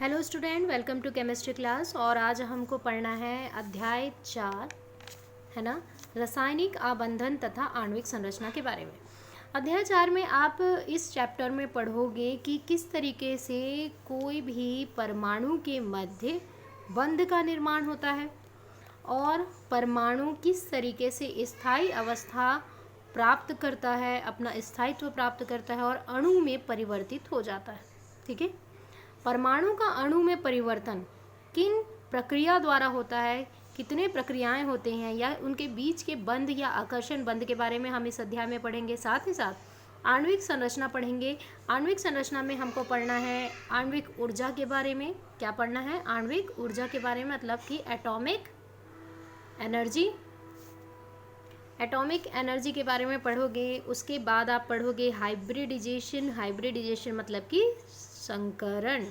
Hello student, welcome to chemistry class. और आज हमको पढ़ना है अध्याय 4, है ना, रासायनिक आबंधन तथा आणविक संरचना के बारे में। अध्याय 4 में आप इस चैप्टर में पढ़ोगे कि किस तरीके से कोई भी परमाणु के मध्य बंध का निर्माण होता है और परमाणु किस तरीके से स्थायी अवस्था प्राप्त करता है, अपना स्थायित्व प्राप्त करता है और अणु में परिवर्तित हो जाता है। ठीक है, परमाणु का अणु में परिवर्तन किन प्रक्रिया द्वारा होता है, कितने प्रक्रियाएं होते हैं या उनके बीच के बंध या आकर्षण बंध के बारे में हम इस अध्याय में पढ़ेंगे। साथ ही साथ आणविक संरचना पढ़ेंगे। आणविक संरचना में हमको पढ़ना है आणविक ऊर्जा के बारे में। क्या पढ़ना है? आणविक ऊर्जा के बारे में, मतलब कि एटॉमिक एनर्जी। एटॉमिक एनर्जी के बारे में पढ़ोगे। उसके बाद आप पढ़ोगे हाइब्रिडाइजेशन। हाइब्रिडाइजेशन मतलब कि संकरण,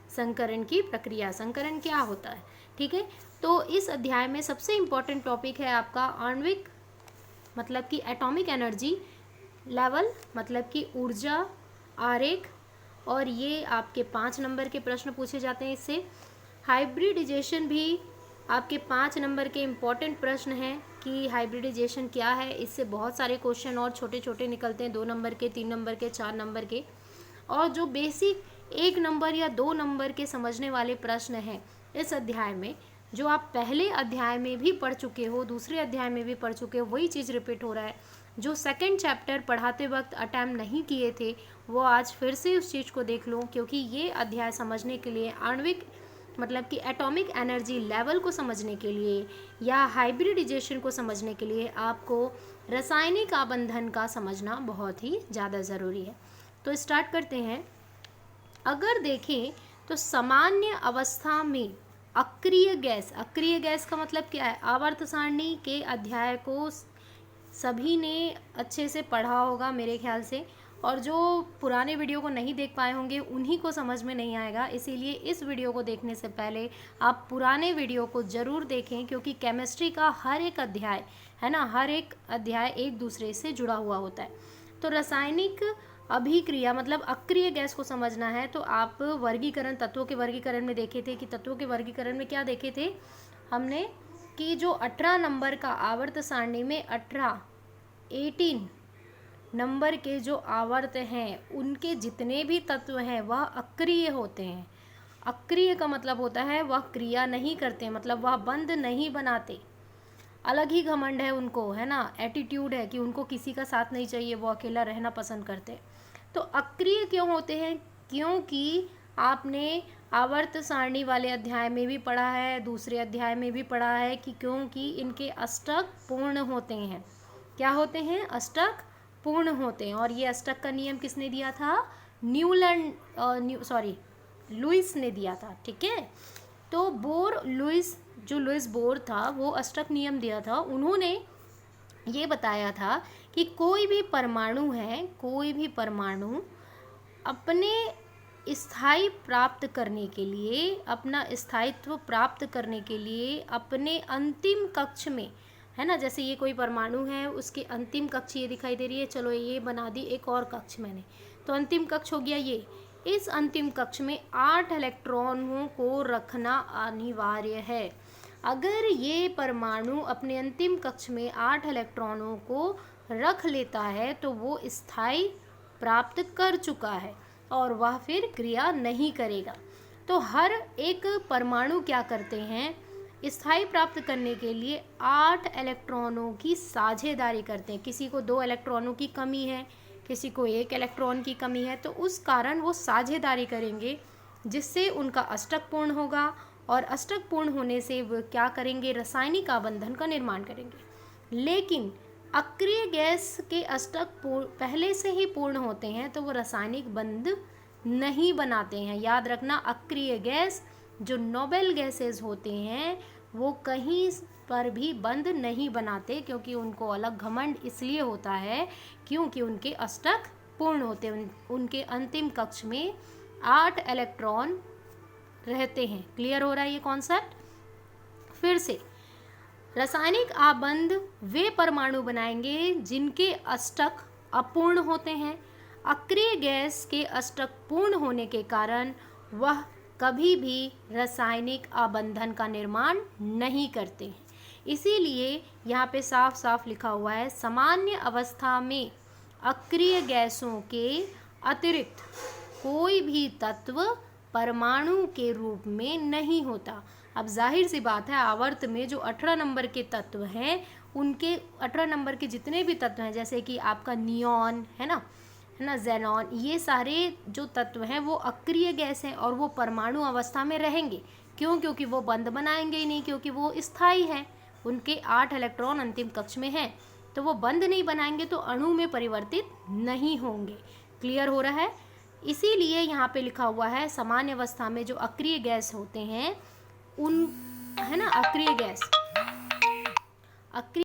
संकरण की प्रक्रिया। संकरण क्या होता है? ठीक है, तो इस अध्याय में सबसे इम्पोर्टेंट टॉपिक है आपका आणविक मतलब कि एटॉमिक एनर्जी लेवल, मतलब कि ऊर्जा आरेख। और ये आपके 5 नंबर के प्रश्न पूछे जाते हैं इससे। हाइब्रिडाइजेशन भी आपके 5 नंबर के इम्पॉर्टेंट प्रश्न हैं कि हाइब्रिडाइजेशन क्या है। इससे बहुत सारे क्वेश्चन और छोटे छोटे निकलते हैं, 2 नंबर के, 3 नंबर के, 4 नंबर के। और जो बेसिक 1 नंबर या 2 नंबर के समझने वाले प्रश्न हैं इस अध्याय में, जो आप पहले अध्याय में भी पढ़ चुके हो, दूसरे अध्याय में भी पढ़ चुके हो, वही चीज़ रिपीट हो रहा है। जो सेकंड चैप्टर पढ़ाते वक्त अटैम्प्ट नहीं किए थे वो आज फिर से उस चीज़ को देख लो, क्योंकि ये अध्याय समझने के लिए, आणविक मतलब कि एटॉमिक एनर्जी लेवल को समझने के लिए या हाइब्रिडाइजेशन को समझने के लिए आपको रासायनिक आबंधन का समझना बहुत ही ज़्यादा ज़रूरी है। तो स्टार्ट करते हैं। अगर देखें तो सामान्य अवस्था में अक्रिय गैस, अक्रिय गैस का मतलब क्या है? आवर्त सारणी के अध्याय को सभी ने अच्छे से पढ़ा होगा मेरे ख्याल से, और जो पुराने वीडियो को नहीं देख पाए होंगे उन्हीं को समझ में नहीं आएगा। इसीलिए इस वीडियो को देखने से पहले आप पुराने वीडियो को ज़रूर देखें, क्योंकि केमिस्ट्री का हर एक अध्याय, है ना, हर एक अध्याय एक दूसरे से जुड़ा हुआ होता है। तो रासायनिक अभिक्रिया मतलब अक्रिय गैस को समझना है तो आप वर्गीकरण, तत्वों के वर्गीकरण में देखे थे कि तत्वों के वर्गीकरण में क्या देखे थे हमने कि जो 18 नंबर का आवर्त सारणी में 18 नंबर के जो आवर्त हैं उनके जितने भी तत्व हैं वह अक्रिय होते हैं। अक्रिय का मतलब होता है वह क्रिया नहीं करते, मतलब वह बंध नहीं बनाते। अलग ही घमंड है उनको, है ना, एटीट्यूड है कि उनको किसी का साथ नहीं चाहिए, वो अकेला रहना पसंद करते। तो अक्रिय क्यों होते हैं? क्योंकि आपने आवर्त सारणी वाले अध्याय में भी पढ़ा है, दूसरे अध्याय में भी पढ़ा है कि क्योंकि इनके अष्टक पूर्ण होते हैं। क्या होते हैं? अष्टक पूर्ण होते हैं। और ये अष्टक का नियम किसने दिया था? लुईस ने दिया था। ठीक है, तो लुईस बोर था, वो अष्टक नियम दिया था। उन्होंने ये बताया था कि कोई भी परमाणु है, कोई भी परमाणु अपने स्थायी प्राप्त करने के लिए, अपना स्थायित्व प्राप्त करने के लिए अपने अंतिम कक्ष में, है ना, जैसे ये कोई परमाणु है, उसके अंतिम कक्ष ये दिखाई दे रही है, चलो ये बना दी एक और कक्ष मैंने, तो अंतिम कक्ष हो गया ये। इस अंतिम कक्ष में 8 इलेक्ट्रॉनों को रखना अनिवार्य है। अगर ये परमाणु अपने अंतिम कक्ष में 8 इलेक्ट्रॉनों को रख लेता है तो वो स्थायी प्राप्त कर चुका है और वह फिर क्रिया नहीं करेगा। तो हर एक परमाणु क्या करते हैं? स्थायी प्राप्त करने के लिए 8 इलेक्ट्रॉनों की साझेदारी करते हैं। किसी को 2 इलेक्ट्रॉनों की कमी है, किसी को 1 इलेक्ट्रॉन की कमी है, तो उस कारण वो साझेदारी करेंगे जिससे उनका अष्टक पूर्ण होगा। और अष्टक पूर्ण होने से वो क्या करेंगे? रासायनिक आबंधन का निर्माण करेंगे। लेकिन अक्रिय गैस के अष्टक पहले से ही पूर्ण होते हैं तो वो रासायनिक बंध नहीं बनाते हैं। याद रखना, अक्रिय गैस जो नोबेल गैसेस होते हैं वो कहीं पर भी बंध नहीं बनाते, क्योंकि उनको अलग घमंड इसलिए होता है क्योंकि उनके अष्टक पूर्ण होते हैं। उनके अंतिम कक्ष में 8 इलेक्ट्रॉन रहते हैं। क्लियर हो रहा है ये कॉन्सेप्ट? फिर से, रासायनिक आबंध वे परमाणु बनाएंगे जिनके अष्टक अपूर्ण होते हैं। अक्रिय गैस के अष्टक पूर्ण होने के कारण वह कभी भी रासायनिक आबंधन का निर्माण नहीं करते हैं। इसीलिए यहाँ पे साफ साफ लिखा हुआ है, सामान्य अवस्था में अक्रिय गैसों के अतिरिक्त कोई भी तत्व परमाणु के रूप में नहीं होता। अब जाहिर सी बात है, आवर्त में जो 18 नंबर के तत्व हैं, उनके 18 नंबर के जितने भी तत्व हैं, जैसे कि आपका नियॉन है ना, ज़ेनॉन, ये सारे जो तत्व हैं वो अक्रिय गैस हैं और वो परमाणु अवस्था में रहेंगे। क्यों? क्योंकि वो बंध बनाएंगे ही नहीं, क्योंकि वो स्थायी हैं, उनके 8 इलेक्ट्रॉन अंतिम कक्ष में हैं, तो वो बंध नहीं बनाएंगे तो अणु में परिवर्तित नहीं होंगे। क्लियर हो रहा है? इसीलिए यहाँ पे लिखा हुआ है, सामान्य अवस्था में जो अक्रिय गैस होते हैं उन, है ना, अक्रिय गैस, अक्रिय